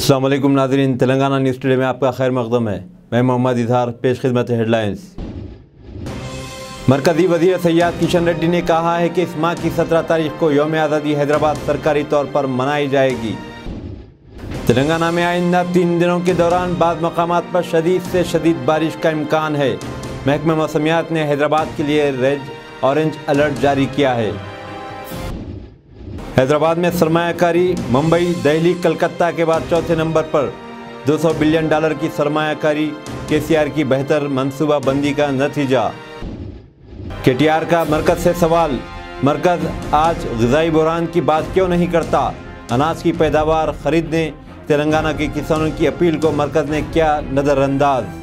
अस्सलाम वालेकुम नाज़रीन, तेलंगाना न्यूज़ टुडे में आपका खैर मक़दम है। मैं मोहम्मद इजहार, पेश खिदमत हेडलाइंस। मरकज़ी वज़ीर सैयद किशन रेड्डी ने कहा है कि इस माह की 17 तारीख को यौम आज़ादी हैदराबाद सरकारी तौर पर मनाई जाएगी। तेलंगाना में आइंदा 3 दिनों के दौरान बाज़ मकामात पर शदीद से शदीद बारिश का इम्कान है। महकमा मौसमियात ने हैदराबाद के लिए रेड ऑरेंज अलर्ट जारी किया है। हैदराबाद में सरमायाकारी मुंबई, दिल्ली, कलकत्ता के बाद चौथे नंबर पर। $200 बिलियन की सरमायाकारी केसीआर की बेहतर मनसूबाबंदी का नतीजा। केटीआर का मरकज से सवाल, मरकज आज ग़िज़ाई बहरान की बात क्यों नहीं करता? अनाज की पैदावार खरीदने तेलंगाना के किसानों की अपील को मरकज ने किया नज़रअंदाज।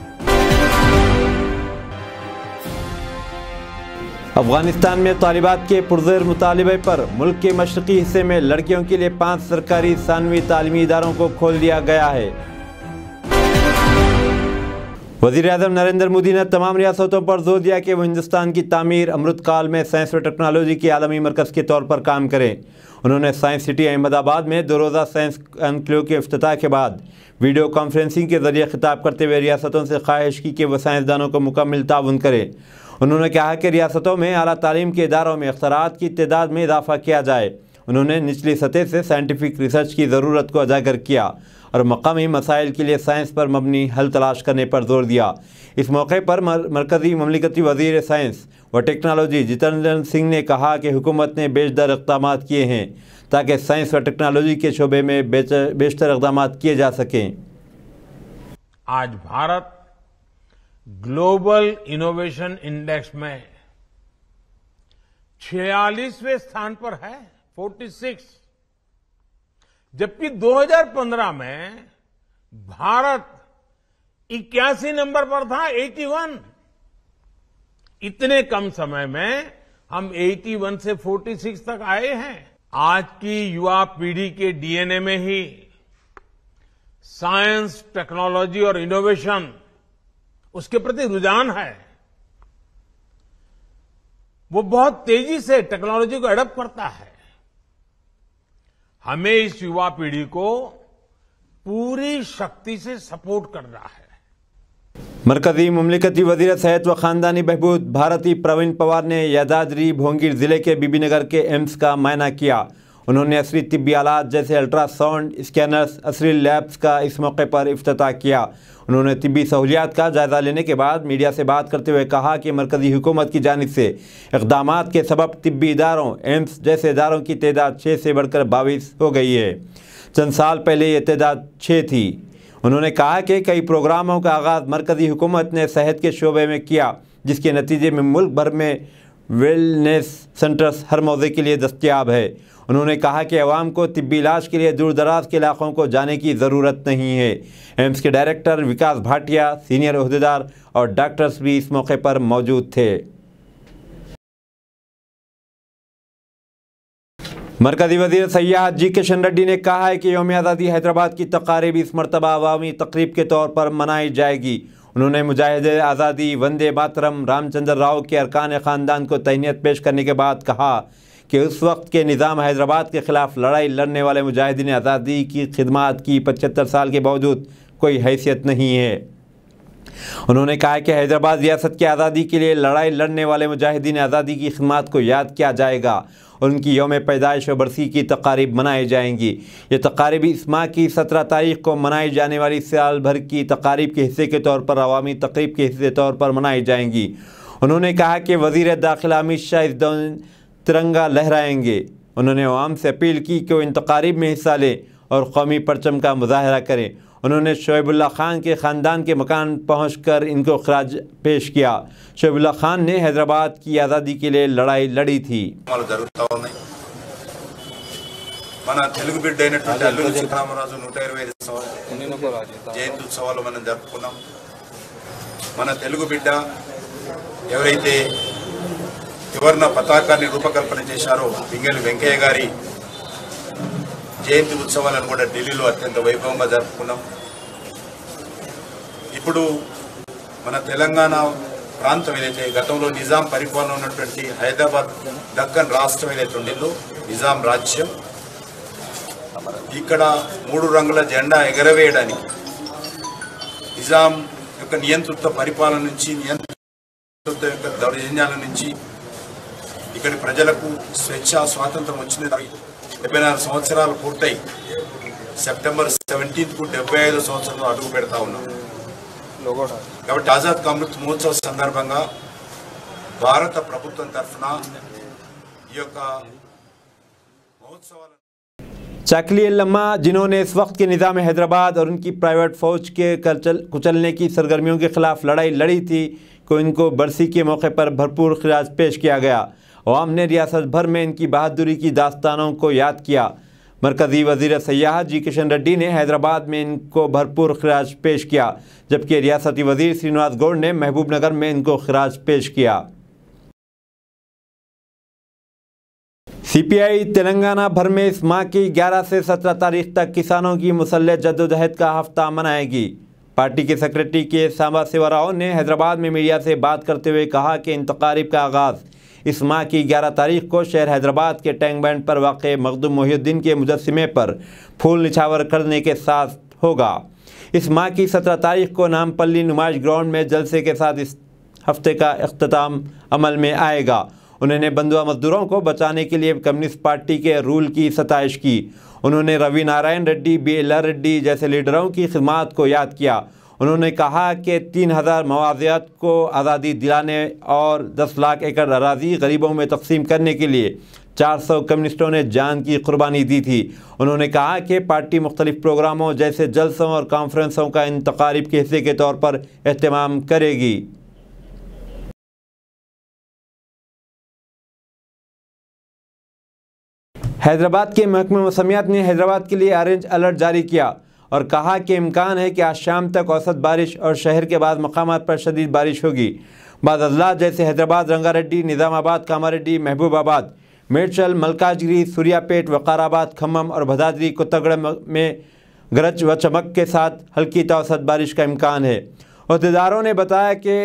अफगानिस्तान में तालिबात के पुरज़ोर मुतालिबे पर मुल्क के मशरक़ी हिस्से में लड़कियों के लिए 5 सरकारी सानवी तालीमी इदारों को खोल दिया गया है। वज़ीर-ए-आज़म नरेंद्र मोदी ने तमाम रियासतों पर जोर दिया कि वो हिंदुस्तान की तामीर अमृतकाल में साइंस व टेक्नोलॉजी के आलमी मरकज़ के तौर पर काम करें। उन्होंने साइंस सिटी अहमदाबाद में 2 रोज़ा साइंस एनक्लेव के इफ्तिताह के बाद वीडियो कॉन्फ्रेंसिंग के ज़रिए खिताब करते हुए रियासतों से ख्वाहिश की कि वह साइंसदानों को मुकम्मल ताउन करें। उन्होंने कहा कि रियासतों में आला तालीम के इदारों में इख्तिराआत की तादाद में इजाफा किया जाए। उन्होंने निचली सतह से साइंटिफिक रिसर्च की ज़रूरत को उजागर किया और मकामी मसाइल के लिए साइंस पर मबनी हल तलाश करने पर जोर दिया। इस मौके पर मरकज़ी ममलिकती वज़ीर साइंस व टेक्नोलॉजी जितेंद्र सिंह ने कहा कि हुकूमत ने बेशतर इक़दाम किए हैं ताकि साइंस व टेक्नोलॉजी के शोबे में बेशतर इक़दाम किए जा सकें। आज भारत ग्लोबल इनोवेशन इंडेक्स में 46वें स्थान पर है, 46, जबकि 2015 में भारत 81 नंबर पर था, 81। इतने कम समय में हम 81 से 46 तक आए हैं। आज की युवा पीढ़ी के डीएनए में ही साइंस, टेक्नोलॉजी और इनोवेशन, उसके प्रति रुझान है। वो बहुत तेजी से टेक्नोलॉजी को अडॉप्ट करता है। हमें इस युवा पीढ़ी को पूरी शक्ति से सपोर्ट करना है। मरकज़ी ममलिकती वज़ीर सेहत व ख़ानदानी बहबूद भारती प्रवीण पवार ने यादाद्री भोंगीर ज़िले के बीबीनगर के एम्स का मायना किया। उन्होंने असरी तिब्बी आलात जैसे अल्ट्रासाउंड स्कैनर्स, असरी लैब्स का इस मौके पर इफ्तिताह किया। उन्होंने तिब्बी सहूलियात का जायज़ा लेने के बाद मीडिया से बात करते हुए कहा कि मरकज़ी हुकूमत की जानिब से इक़दामात के सबब तिब्बी इदारों, एम्स जैसे इदारों की तादाद 6 से बढ़कर 22 हो गई है। चंद साल पहले ये तादाद 6 थी। उन्होंने कहा कि कई प्रोग्रामों का आगाज़ मरकज़ी हुकूमत ने सेहत के शोबे में किया, जिसके नतीजे में मुल्क भर में वेलनेस सेंटर्स हर मौजे के लिए दस्तयाब है। उन्होंने कहा कि अवाम को तिब्बी इलाज के लिए दूर दराज के इलाकों को जाने की ज़रूरत नहीं है। एम्स के डायरेक्टर विकास भाटिया, सीनियर ओहदेदार और डॉक्टर्स भी इस मौके पर मौजूद थे। मरकज़ी वज़ीर सैयद जी किशन रेड्डी ने कहा है कि यौम आज़ादी हैदराबाद की तक़रीब इस मरतबा अवामी तक़रीब के तौर पर मनाई जाएगी। उन्होंने मुजाहिदे आज़ादी वंदे मातरम रामचंद्र राव के अरकान ख़ानदान को तहनीत पेश करने के बाद कहा कि उस वक्त के निज़ाम हैदराबाद के ख़िलाफ़ लड़ाई लड़ने वाले मुजाहिदीन आज़ादी की खिदमात की 75 साल के बावजूद कोई हैसियत नहीं है। उन्होंने कहा कि हैदराबाद रियासत की आज़ादी के लिए लड़ाई लड़ने वाले मुजाहिदीन आज़ादी की खिदमात को याद किया जाएगा और उनकी यौम पैदाइश व बरसी की तक़ारीब मनाई जाएंगी। ये तक़ारीब इस माह की 17 तारीख को मनाई जाने वाली साल भर की तक़ारीब के हिस्से के तौर पर अवामी तक़रीब के हिस्से के तौर पर मनाई जाएंगी। उन्होंने कहा कि वज़ीर दाखिला अमित शाह इस दौरान तिरंगा लहराएंगे। उन्होंने अवाम से अपील की कि वो इन तक़ारीब में हिस्सा लें और कौमी परचम का मुज़ाहरा करें। उन्होंने शोएबुल्लाह खान के ख़ानदान के मकान पहुंचकर इनको खराज पेश किया। शोएबुल्लाह खान ने हैदराबाद की आज़ादी के लिए लड़ाई लड़ी थी। మన తెలుగు బిడ్డ అయినటువంటి అల్లూరి సీతారామరాజు 125 జయంతి ఉత్సవాలు మనం జరుపుకున్నాం. మన తెలుగు బిడ్డ ఎవరైతే త్రివర్ణ పతాకాన్ని రూపకల్పన చేశారో పింగళి వెంకయ్య గారి జయంతి ఉత్సవాలను కూడా ఢిల్లీలో అత్యంత వైభవంగా జరుపుకున్నాం. ఇప్పుడు మన తెలంగాణ ప్రాంతం ఏదైతే గతంలో నిజాం పరిపాలన ఉన్నటువంటి హైదరాబాద్ దక్కన్ రాష్ట్రం ఏదైతే ఉండిందో నిజాం రాజ్యం ఇక్కడ 3 రంగుల జెండా ఎగరవేయడానికి నిజాం యొక్క నియంతృత్వ పరిపాలన నుంచి నియంతృత్వ యొక్క దౌర్జన్యాల నుంచి ఇక్కడి ప్రజలకు స్వేచ్ఛ స్వాతంత్రం వచ్చిన 74 సంవత్సరాలు పూర్తయి సెప్టెంబర్ 17 కు 75 సంవత్సరంలో అడుగు పెడతా ఉన్నాం. కాబట్టి ఆజాద్ కా అమృత్ మహోత్సవ్ సందర్భంగా భారత ప్రభుత్వం తరఫున ఈ యొక్క మహోత్సవాలను चाकली लम्मा जिन्होंने इस वक्त के निज़ाम हैदराबाद और उनकी प्राइवेट फ़ौज के कुचलने की सरगर्मियों के ख़िलाफ़ लड़ाई लड़ी थी को इनको बरसी के मौके पर भरपूर खिराज पेश किया गया। अवाम ने रियासत भर में इनकी बहादुरी की दास्तानों को याद किया। मरकज़ी वज़ीर सयाहत जी किशन रेड्डी ने हैदराबाद में इनको भरपूर खिराज पेश किया, जबकि रियासती वज़ीर श्रीनिवास गौड़ ने महबूब नगर में इनको खिराज पेश किया। सीपीआई तेलंगाना भर में इस माह की 11 से 17 तारीख तक किसानों की मुसल्लह जद्दोजहद का हफ्ता मनाएगी। पार्टी के सेक्रेटरी के सांबा शिवराव ने हैदराबाद में मीडिया से बात करते हुए कहा कि इन तकारीब का आगाज़ इस माह की 11 तारीख को शहर हैदराबाद के टैंक बैंड पर वाक़े मखदूम मोहिउद्दीन के मुजस्समे पर फूल निछावर करने के साथ होगा। इस माह की 17 तारीख को नामपल्ली नुमाइश ग्राउंड में जलसे के साथ इस हफ्ते का इख्तिताम अमल में आएगा। उन्होंने बंधुआ मजदूरों को बचाने के लिए कम्युनिस्ट पार्टी के रूल की सताइश की। उन्होंने रवि नारायण रेड्डी, BLR रेड्डी जैसे लीडरों की खिदमत को याद किया। उन्होंने कहा कि 3000 मवाज़ियात को आज़ादी दिलाने और 10 लाख एकड़ अराज़ी गरीबों में तकसीम करने के लिए 400 कम्युनिस्टों ने जान की कुर्बानी दी थी। उन्होंने कहा कि पार्टी मुख्तलिफ प्रोग्रामों जैसे जलसों और कॉन्फ्रेंसों का इन तकारीब के हिस्से के तौर पर एहतमाम करेगी। हैदराबाद के महकमे मौसमियात ने हैदराबाद के लिए ऑरेंज अलर्ट जारी किया और कहा कि इम्कान है कि आज शाम तक औसत बारिश और शहर के बाद मकामात पर शदीद बारिश होगी। बाद अजला जैसे हैदराबाद, रंगारेड्डी, निज़ामाबाद, कामारेड्डी, महबूबाबाद, मेडचल, मलकाजगिरी, सूर्यापेट, वकाराबाद, खम्मम और भदादरी कोत्तगढ़ में गरज व चमक के साथ हल्की तो औसत बारिश का इम्कान है। अहदेदारों ने बताया कि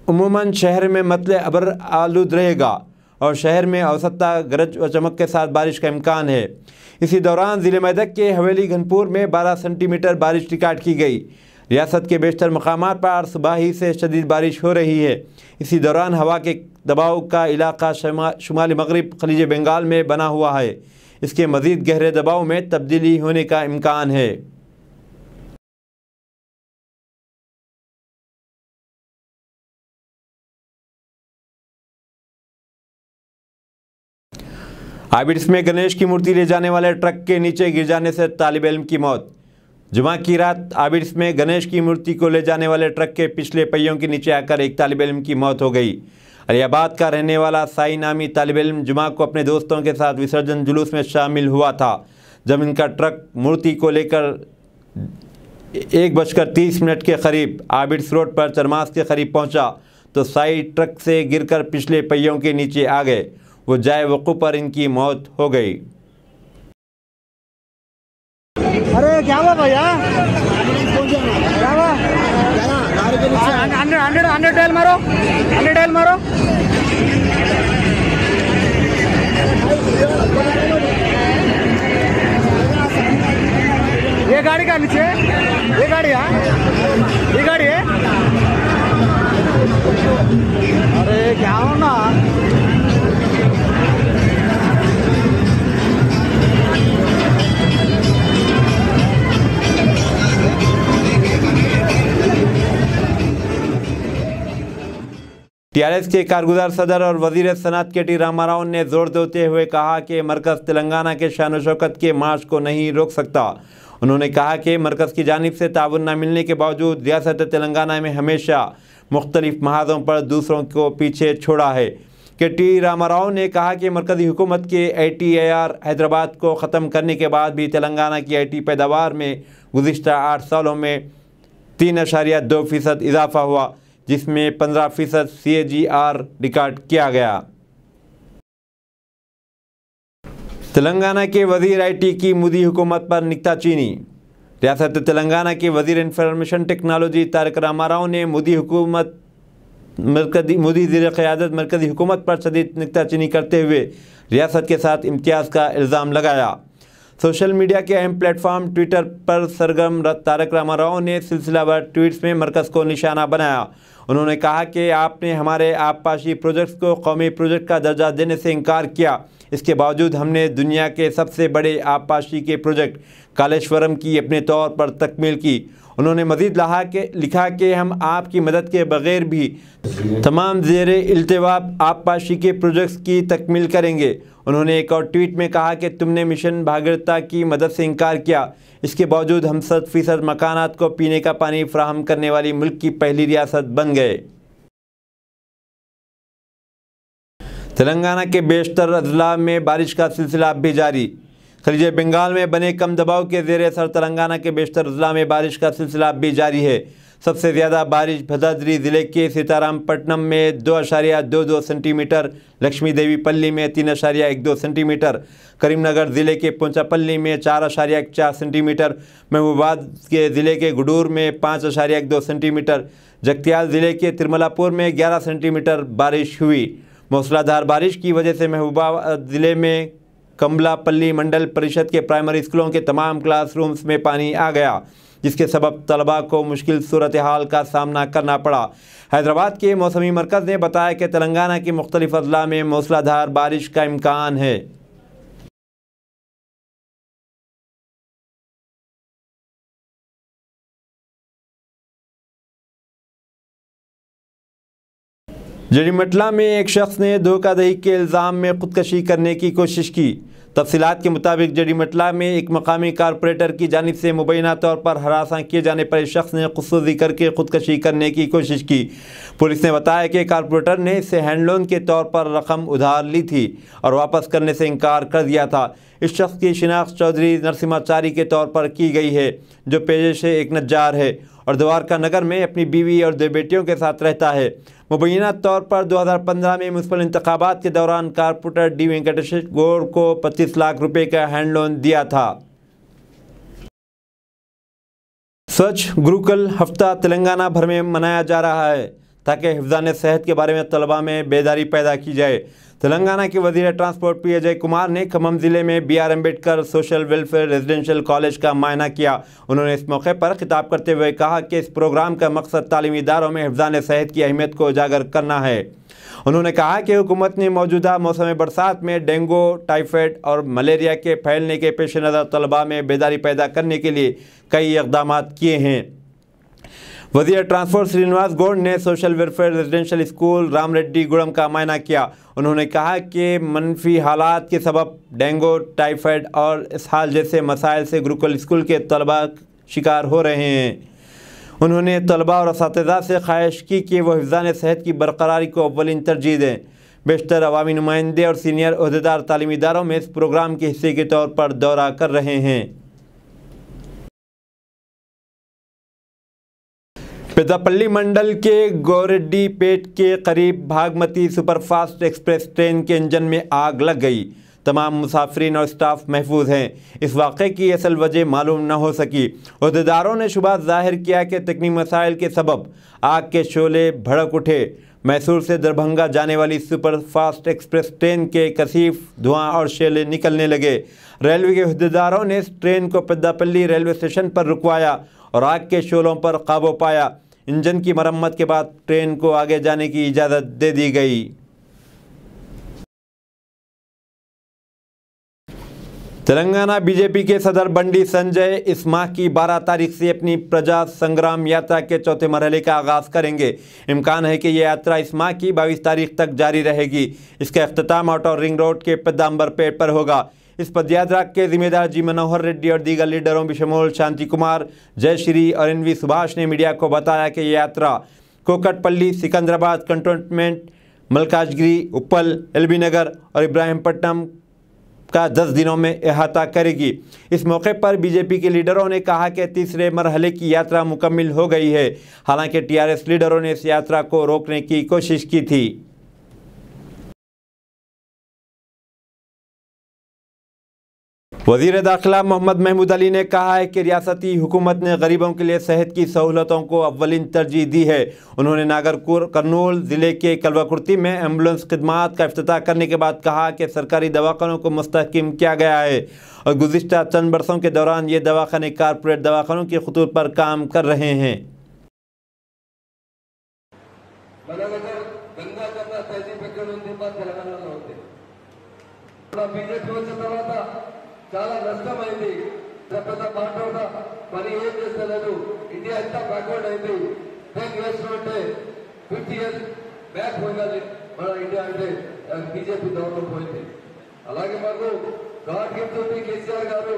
उमूमन शहर में मतले अबर आलूद रहेगा और शहर में औसता गरज व चमक के साथ बारिश का इम्कान है। इसी दौरान ज़िले मेदक के हवेली घनपुर में 12 सेंटीमीटर बारिश रिकॉर्ड की गई। रियासत के बेशतर मकामात पर सुबह ही से शदीद बारिश हो रही है। इसी दौरान हवा के दबाव का इलाका शुमाली मगरिब खलीज बंगाल में बना हुआ है। इसके मज़ीद गहरे दबाव में तब्दीली होने का इम्कान है। आबिड्स में गणेश की मूर्ति ले जाने वाले ट्रक के नीचे गिर जाने से तालिब इल्म की मौत। जुमा की रात आबिड्स में गणेश की मूर्ति को ले जाने वाले ट्रक के पिछले पहियों के नीचे आकर एक तालिब इल्म की मौत हो गई। अलियाबाद का रहने वाला साई नामी तालिब इल्म जुमा को अपने दोस्तों के साथ विसर्जन जुलूस में शामिल हुआ था। जब इनका ट्रक मूर्ति को लेकर 1:30 के करीब आबिड्स रोड पर चरमास के करीब पहुंचा तो साई ट्रक से गिरकर पिछले पहियों के नीचे आ गए। वो जाए वक़ूफ़ पर इनकी मौत हो गई। अरे क्या हुआ भैया? क्या हुआ? 100 डायल मारो, 100 डायल मारो। ये गाड़ी का नीचे, ये गाड़ी है, ये गाड़ी है। अरे क्या हो ना? टीआरएस के कारगुजार सदर और वजीर सनअत KT रामाराव ने जोर देते हुए कहा कि मरकज़ तेलंगाना के शान शौकत के मार्च को नहीं रोक सकता। उन्होंने कहा कि मरकज़ की जानिब से ताउन न मिलने के बावजूद रियासत तेलंगाना में हमेशा मुख्तलिफ महाजों पर दूसरों को पीछे छोड़ा है। KT रामाराव ने कहा कि मरकज़ी हुकूमत के ITAR हैदराबाद को ख़त्म करने के बाद भी तेलंगाना की IT पैदावार में गुज़िश्ता 8 सालों में 3.2% इजाफ़ा हुआ, जिसमें 15% CAGR रिकॉर्ड किया गया। तेलंगाना के वज़ीर IT की मोदी हुकूमत पर नुक्ताचीनी। रियासत तेलंगाना के वज़ीर इंफॉर्मेशन टेक्नोलॉजी तारक रामाराव ने मोदी ज़ीर क़यादत मरकज़ी हुकूमत पर शदीद नुक्ताचीनी करते हुए रियासत के साथ इम्तियाज़ का इल्ज़ाम लगाया। सोशल मीडिया के अहम प्लेटफॉर्म ट्विटर पर सरगर्म तारक रामाराव ने सिलसिलावार ट्वीट्स में मरकज़ को निशाना बनाया। उन्होंने कहा कि आपने हमारे आबपाशी प्रोजेक्ट्स को कौमी प्रोजेक्ट का दर्जा देने से इनकार किया। इसके बावजूद हमने दुनिया के सबसे बड़े आबपाशी के प्रोजेक्ट कालेश्वरम की अपने तौर पर तकमील की। उन्होंने मज़ीद लिखा कि हम आपकी मदद के बगैर भी तमाम ज़ेरे इल्तिवाब आबपाशी के प्रोजेक्ट्स की तकमील करेंगे। उन्होंने एक और ट्वीट में कहा कि तुमने मिशन भागीरथता की मदद से इनकार किया, इसके बावजूद हम 100% मकानात को पीने का पानी फराहम करने वाली मुल्क की पहली रियासत बन गए। तेलंगाना के बेशतर अजला में बारिश का सिलसिला अब भी जारी। खलीज बंगाल में बने कम दबाव के ज़ेर असर तेलंगाना के बेशतर अजला में बारिश का सिलसिला अब भी जारी है। सबसे ज़्यादा बारिश भद्राद्री ज़िले के सीतारामपट्टनम में 2.22 सेंटीमीटर, लक्ष्मी देवी पल्ली में 3.12 सेंटीमीटर, करीमनगर ज़िले के पोंचापल्ली में 4.14 सेंटीमीटर, महबूबाबाद के ज़िले के गुडूर में 5.12 सेंटीमीटर, जगतियाल ज़िले के तिरमलापुर में 11 सेंटीमीटर बारिश हुई। मूसलाधार बारिश की वजह से महबूबाबाद ज़िले में कमलापल्ली मंडल परिषद के प्राइमरी स्कूलों के तमाम क्लासरूम्स में पानी आ गया, जिसके सबब तलबा को मुश्किल सूरत हाल का सामना करना पड़ा। हैदराबाद के मौसमी मरकज़ ने बताया कि तेलंगाना की मुख्तलिफ अजला में मूसलाधार बारिश का इम्कान है। जड़ीमटला में एक शख्स ने धोखाधड़ी के इल्ज़ाम में खुदकशी करने की कोशिश की। तफसीलात के मुताबिक जड़ीमटला में एक मकामी कारपोरेटर की जानिब से मुबैना तौर पर हरासा किए जाने पर इस शख्स ने खुदकुशी करके खुदकशी करने की कोशिश की। पुलिस ने बताया कि कारपोरेटर ने इससे हैंड लोन के तौर पर रकम उधार ली थी और वापस करने से इनकार कर दिया था। इस शख्स की शिनाख्त चौधरी नरसिम्हाचारी के तौर पर की गई है, जो पेशे से एक नज्जार है और द्वारका नगर में अपनी बीवी और 2 बेटियों के साथ रहता है। मुबैना तौर पर 2015 में म्युनिसिपल इंतखाबात के दौरान कारपोरेटर डी वेंकटेश गौड़ को 25 लाख रुपए का हैंड लोन दिया था। स्वच्छ गुरुकुल हफ्ता तेलंगाना भर में मनाया जा रहा है ताकि हिफ्ज़ान सेहत के बारे में तलबा में बेदारी पैदा की जाए। तेलंगाना के वज़ीर ट्रांसपोर्ट पी अजय कुमार ने खम्मम ज़िले में B R Ambedkar social welfare residential college का मायना किया। उन्होंने इस मौके पर खिताब करते हुए कहा कि इस प्रोग्राम का मकसद तालीमी इदारों में हिफ्ज़ान सेहत की अहमियत को उजागर करना है। उन्होंने कहा कि हुकूमत ने मौजूदा मौसम बरसात में डेंगू, टाइफाइड और मलेरिया के फैलने के पेश नज़र तलबा में बेदारी पैदा करने के लिए कई इक़दाम किए हैं। वज़ीर ट्रांसपोर्ट श्रीनिवास गौड़ ने social welfare residential school Ramreddy Gudem का मायना किया। उन्होंने कहा कि मनफी हालात के सबब डेंगू, टाइफाइड और इसहाल जैसे मसाइल से गुरुकुल स्कूल के तलबा शिकार हो रहे हैं। उन्होंने तलबा और असातिज़ा से ख्वाहिश की कि वह हिफ्ज़ान सेहत की बरकरारी को अव्वलीन तरजीह दें। बेशतर अवामी नुमाइंदे और सीनियर ओहदेदार तालीमी इदारों में इस प्रोग्राम के हिस्से के तौर पर दौरा कर रहे हैं। पेद्दापल्ली मंडल के गोरेड्डीपेट के करीब भागमती सुपरफास्ट एक्सप्रेस ट्रेन के इंजन में आग लग गई। तमाम मुसाफिरीन और स्टाफ महफूज हैं। इस वाक़े की असल वजह मालूम न हो सकी। ओहदेदारों ने शुबा ज़ाहिर किया कि तकनीकी मसाइल के सबब आग के शोले भड़क उठे। मैसूर से दरभंगा जाने वाली सुपरफास्ट एक्सप्रेस ट्रेन के कसीफ धुआं और शोले निकलने लगे। रेलवे के ओहदेदारों ने इस ट्रेन को पेद्दापल्ली रेलवे स्टेशन पर रुकवाया और आग के शोलों पर काबू पाया। इंजन की मरम्मत के बाद ट्रेन को आगे जाने की इजाज़त दे दी गई। तेलंगाना बीजेपी के सदर बंडी संजय इस माह की 12 तारीख से अपनी प्रजा संग्राम यात्रा के चौथे मरहले का आगाज़ करेंगे। इम्कान है कि यह यात्रा इस माह की 22 तारीख तक जारी रहेगी। इसका अख्तिताम आउटर रिंग रोड के पेद्दांबरपेट पर होगा। इस पदयात्रा के जिम्मेदार जी मनोहर रेड्डी और दीगर लीडरों बशमूल शांति कुमार, जयश्री और एनवी सुभाष ने मीडिया को बताया कि यह यात्रा कोकटपल्ली, सिकंदराबाद कंटोनमेंट, मलकाजगिरी, उप्पल, एलबी नगर और इब्राहिमपट्टनम का 10 दिनों में अहाता करेगी। इस मौके पर बीजेपी के लीडरों ने कहा कि तीसरे मरहले की यात्रा मुकम्मिल हो गई है। हालांकि टीआरएस लीडरों ने इस यात्रा को रोकने की कोशिश की थी। वज़ीर दाखिला मोहम्मद महमूद अली ने कहा है कि रियासती हुकूमत ने गरीबों के लिए सेहत की सहूलतों को अव्वलीन तरजीह दी है। उन्होंने नागर कर्नूल ज़िले के कलवाकुर्ती में एम्बुलेंस खिदमात का इफ्तिताह करने के बाद कहा कि सरकारी दवाखानों को मुस्तहकम किया गया है और गुज़िश्ता चंद बरसों के दौरान ये दवाखाने कारपोरेट दवाखानों के खतूत पर काम कर रहे हैं। చాలా నష్టమైంది. పెద్ద మాట పని ఏం చేస్తలేదు. ఇండియా ఎంత బ్యాక్వర్డ్ అయింది. 10 years అంటే 50 years బ్యాక్ పోయింది మన ఇండియా అంటే బీజేపీ గవర్నమెంట్ పోయింది. అలాగే మాకు గాడ్ గిఫ్ట్ ఉంది కేసీఆర్ గారు.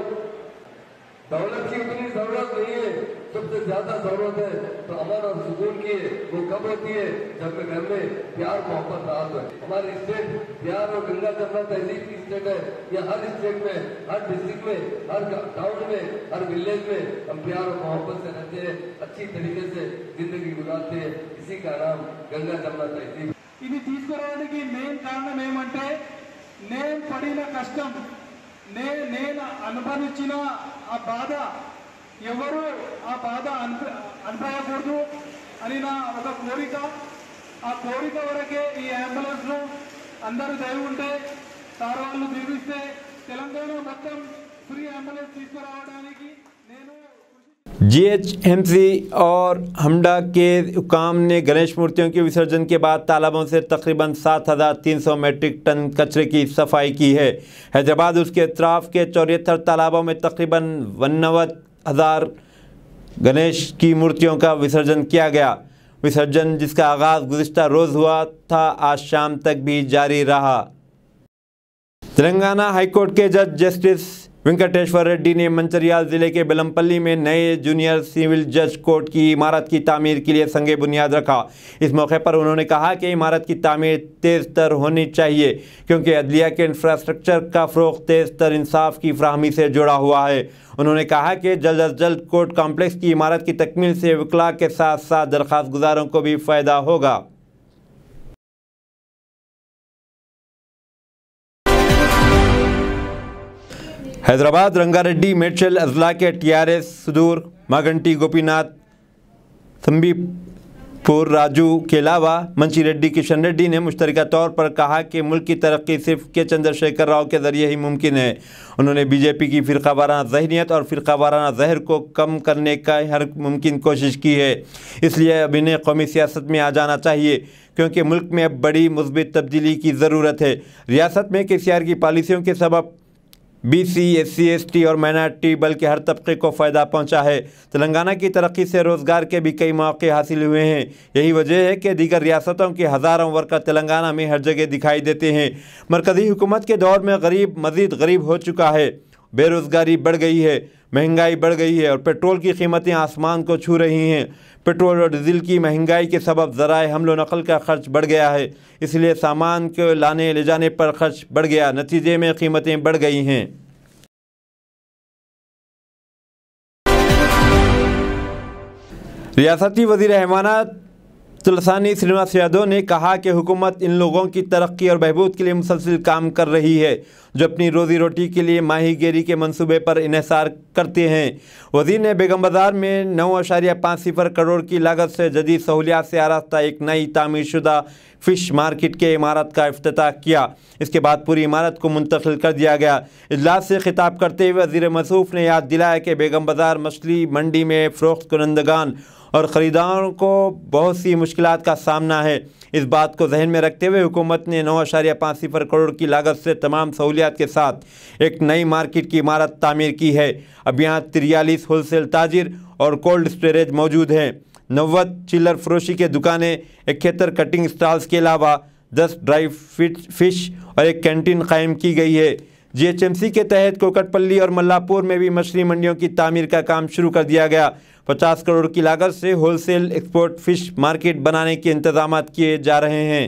दौलत की उतनी जरूरत नहीं है, सबसे ज्यादा जरूरत है तो अमन और सुकून की है। वो कब होती है जब घर में प्यार मोहब्बत राज है। हमारी स्टेट प्यार और गंगा जमुना तहजीब की स्टेट है। ये हर स्टेट में, हर डिस्ट्रिक्ट में, हर टाउन में, हर विलेज में हम प्यार और मोहब्बत से रहते हैं, अच्छी तरीके से जिंदगी गुजारते हैं। इसी का नाम गंगा जमुना तहजीब। ఇది తీసుకురావడానికి మెయిన్ కారణం ఏమంటే నేను పడిన కష్టం, నేను అనుభవించిన ఆ బాధ ఎవరు ఆ బాధ అనుభవకూడదు అని నా ఒక కోరిక. ఆ కోరిక వరకే ఈ అంబులెన్స్ను అందరూ దయ ఉంటే సార్ వాళ్ళు దీవిస్తే తెలంగాణ మొత్తం ఫ్రీ అంబులెన్స్ తీసుకురావడానికి నేను GHMC और हमडा के हुकाम ने गणेश मूर्तियों के विसर्जन के बाद तालाबों से तकरीबन 7,300 मीट्रिक टन कचरे की सफाई की है। हैदराबाद उसके अतराफ़ के 74 तालाबों में तकरीबन 99,000 गणेश की मूर्तियों का विसर्जन किया गया। विसर्जन जिसका आगाज़ गुज़िश्ता रोज़ हुआ था आज शाम तक भी जारी रहा। तेलंगाना हाईकोर्ट के जज जस्टिस वेंकटेश्वर रेड्डी ने मंचिर्याल ज़िले के बेलमपल्ली में नए जूनियर सिविल जज कोर्ट की इमारत की तामीर के लिए संगे बुनियाद रखा। इस मौके पर उन्होंने कहा कि इमारत की तामीर तेज़ तर होनी चाहिए क्योंकि अदलिया के इंफ्रास्ट्रक्चर का फ़रोग़ तेज़ तर इंसाफ की फ्राहमी से जुड़ा हुआ है। उन्होंने कहा कि जल्द अज जल्द कोर्ट कॉम्प्लेक्स की इमारत की तकमील से वकला के साथ साथ दरख्वास्त गुजारों को भी फ़ायदा होगा। हैदराबाद रंगारेड्डी मेडचल अजला के TRS सुदूर मागंटी गोपीनाथ संबीपुर राजू के अलावा मंशी रेड्डी किशन रेड्डी ने मुश्तरका तौर पर कहा कि मुल्क की तरक्की सिर्फ के चंद्रशेखर राव के ज़रिए ही मुमकिन है। उन्होंने बीजेपी की फ़िरक़ावाराना ज़हनियत और फ़िरक़ावाराना ज़हर को कम करने का हर मुमकिन कोशिश की है, इसलिए अब इन्हें कौमी सियासत में आ जाना चाहिए क्योंकि मुल्क में अब बड़ी मुस्बित तब्दीली की ज़रूरत है। रियासत में KCR की पॉलिसियों के सबब BC, SC, ST और माइनॉरिटी बल्कि हर तबके को फ़ायदा पहुंचा है। तेलंगाना की तरक्की से रोज़गार के भी कई मौके हासिल हुए हैं। यही वजह है कि दीगर रियासतों के हज़ारों वर्कर तेलंगाना में हर जगह दिखाई देते हैं। मरकज़ी हुकूमत के दौर में गरीब मज़ीद गरीब हो चुका है, बेरोज़गारी बढ़ गई है, महंगाई बढ़ गई है और पेट्रोल की कीमतें आसमान को छू रही हैं। पेट्रोल और डीजल की महंगाई के सबब ज़राए हमलो नकल का खर्च बढ़ गया है, इसलिए सामान को लाने ले जाने पर खर्च बढ़ गया, नतीजे में कीमतें बढ़ गई हैं। रियासती वज़ीर हैवानात तुलसानी श्रीनिवास यादव ने कहा कि हुकूमत इन लोगों की तरक्की और बहबूद के लिए मुसलसल काम कर रही है जो अपनी रोज़ी रोटी के लिए माहीगीरी के मंसूबे पर इन्हिसार करते हैं। वज़ीर ने बेगम बाज़ार में 9.50 करोड़ की लागत से जदीद सहूलियात से आरास्ता एक नई तामीरशुदा फ़िश मार्केट के इमारत का इफ्तिताह किया। इसके बाद पूरी इमारत को मुंतकिल कर दिया गया। इजलास से खिताब करते हुए वज़ीर मसूफ़ ने याद दिलाया कि बेगम बाज़ार मछली मंडी में फ़रोख्त कुनंदगान और ख़रीदारों को बहुत सी मुश्किलात का सामना है। इस बात को जहन में रखते हुए हुकूमत ने 9.50 करोड़ की लागत से तमाम सहूलियात के साथ एक नई मार्केट की इमारत तामीर की है। अब यहाँ 43 होलसेल ताजिर और कोल्ड स्टोरेज मौजूद हैं, 90 चिल्लर फरोशी के दुकानें, 71 कटिंग स्टॉल्स के अलावा 10 ड्राई फिश और एक कैंटीन कायम की गई है। GHMC के तहत कोकटपल्ली और मल्लापुर में भी मछली मंडियों की तामीर का काम शुरू कर दिया गया। 50 करोड़ की लागत से होलसेल एक्सपोर्ट फिश मार्केट बनाने के इंतजाम किए जा रहे हैं।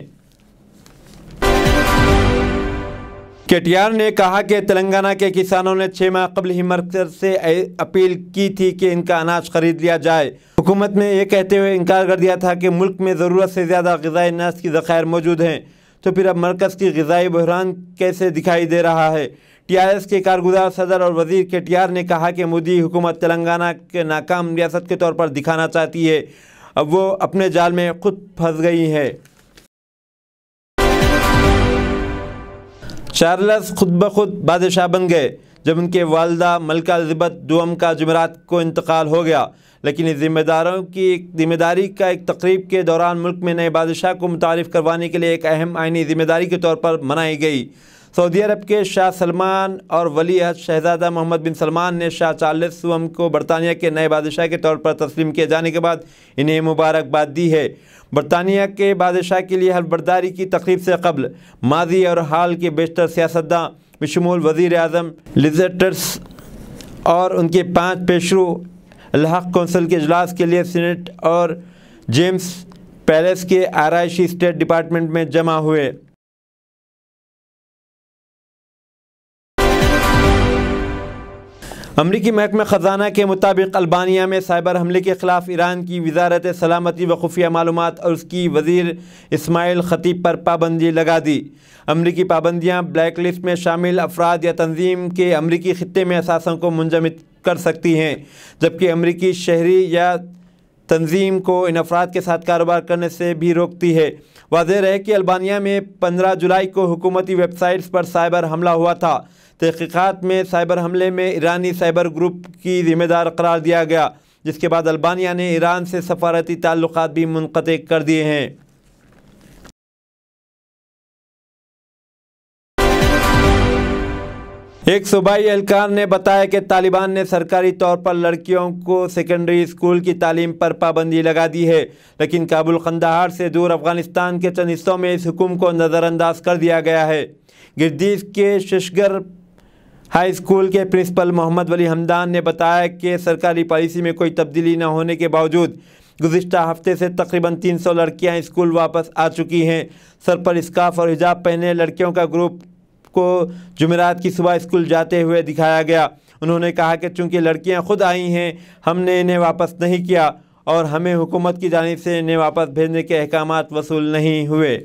KTR ने कहा कि तेलंगाना के किसानों ने 6 माह कबल ही मरकज़ से अपील की थी कि इनका अनाज खरीद लिया जाए। हुकूमत ने यह कहते हुए इनकार कर दिया था कि मुल्क में ज़रूरत से ज़्यादा ग़िज़ाई अनाज की ज़ख़ायर मौजूद हैं, तो फिर अब मरकज़ की ग़िज़ाई बहरान कैसे दिखाई दे रहा है। टीआरएस के कारगुजार सदर और वजीर केटीआर ने कहा कि मोदी हुकूमत तेलंगाना के नाकाम रियासत के तौर पर दिखाना चाहती है, अब वो अपने जाल में खुद फंस गई है। चार्ल्स खुद ब खुद बादशाह बन गए जब उनके वालदा मलका एलिज़ाबेथ दुम का जुमेरात को इंतकाल हो गया, लेकिन इस जिम्मेदारी का एक तकरीब के दौरान मुल्क में नए बादशाह को मुतारिफ करवाने के लिए एक अहम आइनी जिम्मेदारी के तौर पर मनाई गई। सऊदी अरब के शाह सलमान और वली अहद शहजादा मोहम्मद बिन सलमान ने शाह चार्ल्स दुम को बरतानिया के नए बादशाह के तौर पर तस्लीम किए जाने के बाद इन्हें मुबारकबाद दी है। बरतानिया के बादशाह के लिए हल्फबर्दारी की तकरीब से कबल माजी और हाल के बेशतर सियासतदां बशमूल वज़ीर आज़म लिज़ ट्रस और उनके 5 पेशरू अल-हक़ कौंसिल के इजलास के लिए सीनेट और जेम्स पैलेस के आराइशी स्टेट डिपार्टमेंट में जमा हुए। अमरीकी महकमा ख़जाना के मुताबिक अल्बानिया में साइबर हमले के ख़िलाफ़ ईरान की वज़ारत सलामती व खुफिया मालूमात और उसकी वज़ीर इस्माइल ख़तीब पर पाबंदी लगा दी। अमरीकी पाबंदियाँ ब्लैक लिस्ट में शामिल अफराद या तंजीम के अमरीकी ख़ित्ते में असासों को मुंजमद कर सकती हैं, जबकि अमरीकी शहरी या तंजीम को इन अफराद के साथ कारोबार करने से भी रोकती है। वाज़ेह रहे कि अल्बानिया में 15 जुलाई को हुकूमती वेबसाइट्स पर साइबर हमला हुआ था। तहक़ीक़ात में साइबर हमले में ईरानी साइबर ग्रुप की ज़िम्मेदार करार दिया गया, जिसके बाद अल्बानिया ने ईरान से सफ़ारती ताल्लुक़ात भी मुनक़ते कर दिए हैं। एक सूबाई एहलकार ने बताया कि तालिबान ने सरकारी तौर पर लड़कियों को सेकेंडरी स्कूल की तालीम पर पाबंदी लगा दी है, लेकिन काबुल कंदाहार से दूर अफ़गानिस्तान के चंद हिस्सों में इस हुक्म को नज़रअंदाज कर दिया गया है। गिरदीज के शशगर हाई स्कूल के प्रिंसिपल मोहम्मद वली हमदान ने बताया कि सरकारी पॉलिसी में कोई तब्दीली न होने के बावजूद गुज़िश्ता हफ्ते से तकरीबन 300 लड़कियां स्कूल वापस आ चुकी हैं। सर पर स्कार्फ और हिजाब पहने लड़कियों का ग्रुप को जुमेरात की सुबह स्कूल जाते हुए दिखाया गया। उन्होंने कहा कि चूँकि लड़कियां खुद आई हैं, हमने इन्हें वापस नहीं किया और हमें हुकूमत की जानिब से इन्हें वापस भेजने के अहकामात वसूल नहीं हुए।